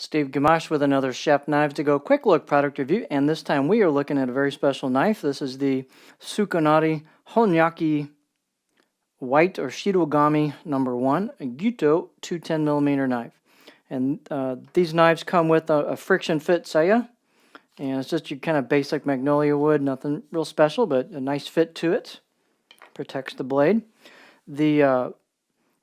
Steve Gamache with another Chef Knives to Go quick look product review, and this time we are looking at a very special knife. This is the Sukenari Honyaki White or Shirogami #1, a Gyuto 210mm knife. And these knives come with a friction fit saya, and it's just your kind of basic magnolia wood, nothing real special, but a nice fit to it. Protects the blade. The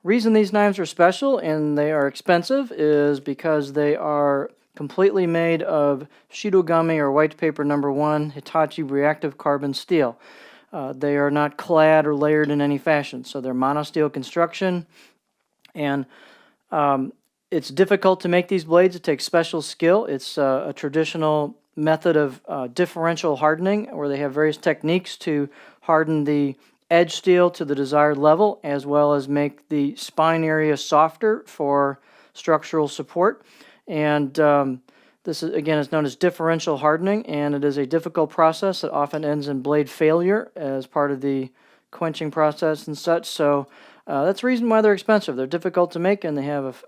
reason these knives are special and they are expensive is because they are completely made of Shirogami or white paper #1 Hitachi reactive carbon steel. They are not clad or layered in any fashion, so they're monosteel construction, and it's difficult to make these blades. It takes special skill. It's a traditional method of differential hardening, where they have various techniques to harden the edge steel to the desired level, as well as make the spine area softer for structural support. And this is, again, is known as differential hardening, and it is a difficult process that often ends in blade failure as part of the quenching process and such. So that's the reason why they're expensive. They're difficult to make, and they have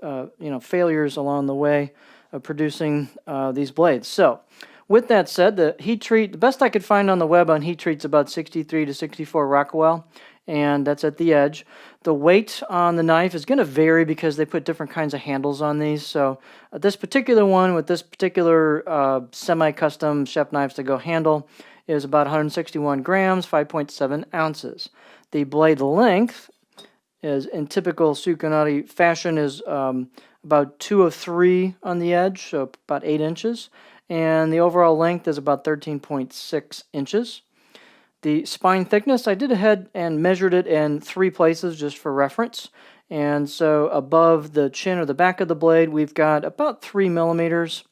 failures along the way of producing these blades. So with that said, the heat treat, the best I could find on the web on heat treat's about 63 to 64 Rockwell, and that's at the edge. The weight on the knife is going to vary because they put different kinds of handles on these. So this particular one with this particular semi-custom Chef Knives to Go handle is about 161 grams, 5.7 ounces. The blade length is, in typical Sukenari fashion, is about 203 on the edge, so about 8 inches. And the overall length is about 13.6 inches. The spine thickness, I did ahead and measured it in 3 places just for reference. And so above the chin or the back of the blade, we've got about 3 millimeters,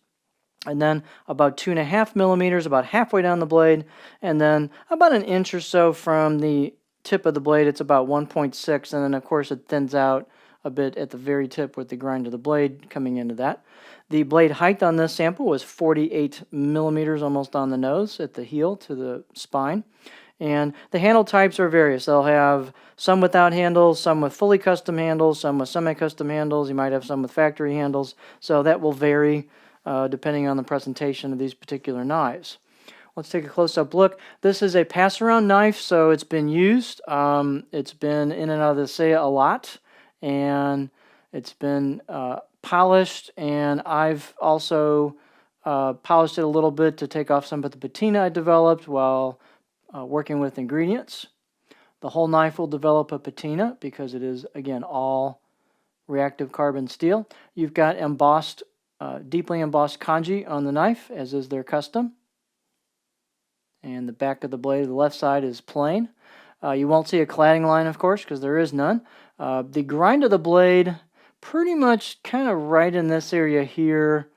and then about 2.5 millimeters, about halfway down the blade, and then about an inch or so from the tip of the blade, it's about 1.6, and then of course it thins out a bit at the very tip with the grind of the blade coming into that. The blade height on this sample was 48 millimeters, almost on the nose at the heel to the spine. And the handle types are various. They'll have some without handles, some with fully custom handles, some with semi-custom handles. You might have some with factory handles. So that will vary depending on the presentation of these particular knives. Let's take a close-up look. This is a pass-around knife, so it's been used. It's been in and out of the saya a lot, and it's been polished, and I've also polished it a little bit to take off some of the patina I developed while working with ingredients. The whole knife will develop a patina because it is, again, all reactive carbon steel. You've got embossed, deeply embossed kanji on the knife, as is their custom. And the back of the blade, the left side, is plain. You won't see a cladding line, of course, because there is none. The grind of the blade, pretty much kind of right in this area here,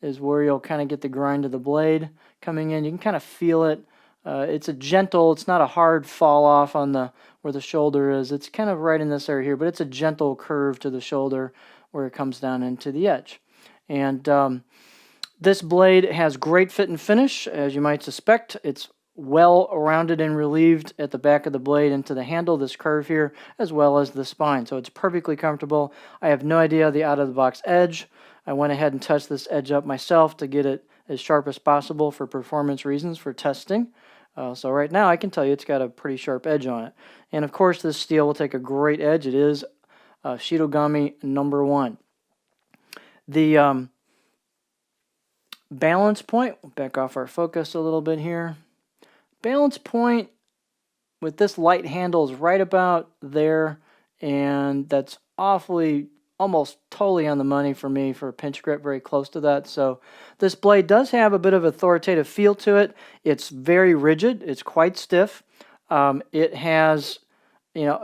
is where you'll kind of get the grind of the blade coming in. You can kind of feel it. It's a gentle, it's not a hard fall off on the where the shoulder is. It's kind of right in this area here, but it's a gentle curve to the shoulder where it comes down into the edge. And this blade has great fit and finish, as you might suspect. It's well rounded and relieved at the back of the blade into the handle, this curve here, as well as the spine. So it's perfectly comfortable. I have no idea the out-of-the-box edge. I went ahead and touched this edge up myself to get it as sharp as possible for performance reasons, for testing. So right now I can tell you it's got a pretty sharp edge on it. And of course this steel will take a great edge. It is Shirogami #1. The balance point, we'll back off our focus a little bit here. Balance point with this light handle is right about there, and that's awfully, almost totally on the money for me for a pinch grip, very close to that. So this blade does have a bit of authoritative feel to it. It's very rigid. It's quite stiff. It has,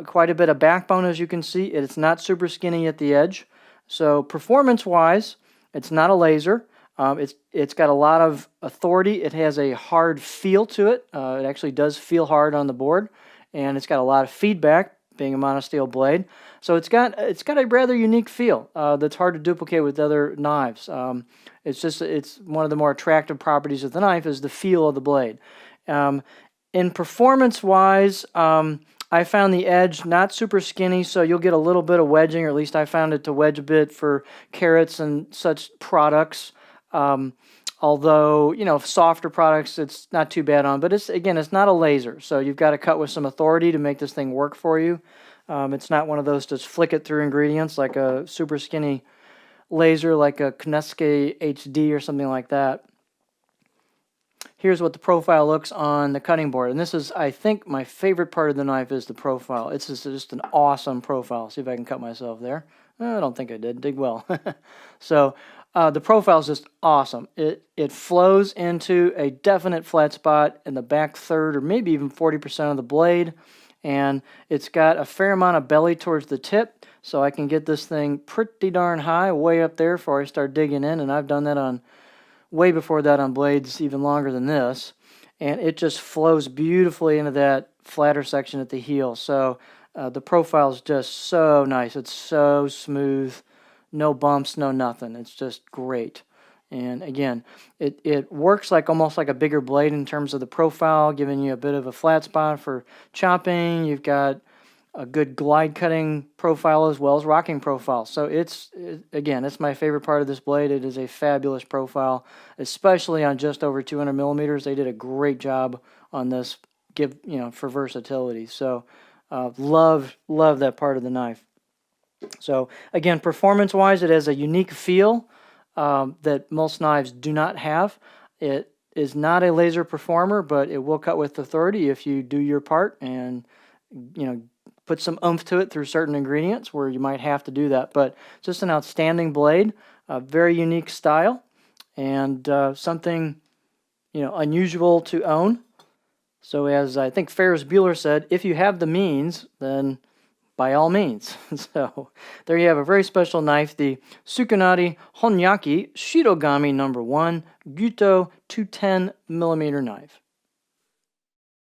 quite a bit of backbone, as you can see. It's not super skinny at the edge. So performance-wise, it's not a laser. It's got a lot of authority. It has a hard feel to it. It actually does feel hard on the board, and it's got a lot of feedback, being a monosteel blade. So it's got a rather unique feel that's hard to duplicate with other knives. It's one of the more attractive properties of the knife is the feel of the blade. In performance-wise, I found the edge not super skinny, so you'll get a little bit of wedging, or at least I found it to wedge a bit for carrots and such products. Although, you know, softer products, it's not too bad on, but it's not a laser, so you've got to cut with some authority to make this thing work for you. It's not one of those just flick it through ingredients like a super skinny laser like a Konesuke HD or something like that. Here's what the profile looks on the cutting board. And this is, I think, my favorite part of the knife is the profile. It's just an awesome profile. See if I can cut myself there. I don't think I did well. So the profile is just awesome. It flows into a definite flat spot in the back third or maybe even 40% of the blade. And it's got a fair amount of belly towards the tip, so I can get this thing pretty darn high, way up there before I start digging in. And I've done that on way before that on blades even longer than this, and it just flows beautifully into that flatter section at the heel. So the profile is just so nice. It's so smooth, no bumps, no nothing. It's just great. And again, it works like almost like a bigger blade in terms of the profile, giving you a bit of a flat spot for chopping. You've got a good glide cutting profile as well as rocking profile. So again, it's my favorite part of this blade. It is a fabulous profile, especially on just over 200 millimeters. They did a great job on this, for versatility. So love that part of the knife. So again, performance-wise, it has a unique feel that most knives do not have. It is not a laser performer, but it will cut with authority if you do your part and put some oomph to it through certain ingredients where you might have to do that. But just an outstanding blade, a very unique style, and something unusual to own. So as I think Ferris Bueller said, if you have the means, then by all means. So there you have a very special knife, the Sukenari Honyaki Shirogami No. 1 Gyuto 210 millimeter knife.